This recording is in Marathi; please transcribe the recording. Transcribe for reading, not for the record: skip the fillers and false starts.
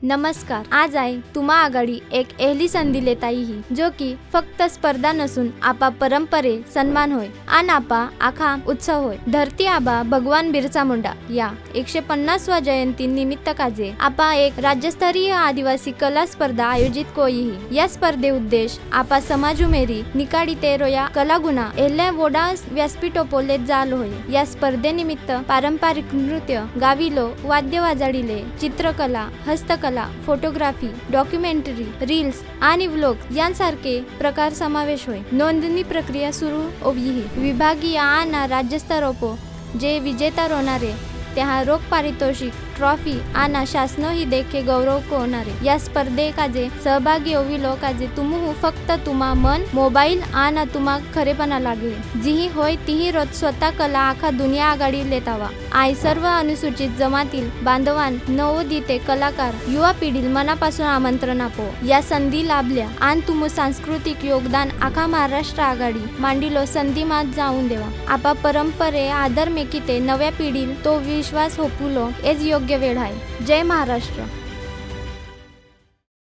नमस्कार. आज आहे तुम्हा आघाडी एक एहली संधी लेताई ही जो की फक्त स्पर्धा नसून आपा परंपरे सन्मान होय आणि आपा आखा उत्सव होय. धरती आबा भगवान बिरसा मुंडा या 150व्या जयंती निमित्त काजे आपा एक राज्यस्तरीय आदिवासी कला स्पर्धा आयोजित कोई. या स्पर्धे उद्देश आपा समाज उमेरी निकाडी तेरोया कलागुणा एल्ल्या वोडा व्यासपीठोपोलेत जाल होय. या स्पर्धेनिमित्त पारंपरिक नृत्य गाविलो वाद्य वाजाडिले चित्रकला हस्तकला फोटोग्राफी डॉक्युमेंटरी रील्स आणि व्लॉग यांसारखे प्रकार समावेश होय. नोंदणी प्रक्रिया सुरू होई. विभागीय आणि राज्यस्तरोपो जे विजेता होणारे त्या रोख पारितोषिक ट्रॉफी आणि शासनोही देखे गौरव होणारे. या स्पर्धेकाजे सहभागी होवी लोकाजे तुमू फक्त तुम्हा मन मोबाईल आणि तुम्हा खरेपणा लागे जीही होय तीही रोज स्वतः कला आखा दुनिया आघाडी लेतावा. आई सर्व अनुसूचित जमातील बांधवान नवोदिते कलाकार युवा पिढील मनापासून आमंत्रण आपो. या संधी लाभल्या आणि तुमू सांस्कृतिक योगदान आखा महाराष्ट्र आघाडी मांडिलो संधी मात जाऊन देवा. आपा परंपरे आदर मेकिते नव्या पिढील तो विश्वास होपुलो एज योग्य वेळ आहे. जय महाराष्ट्र.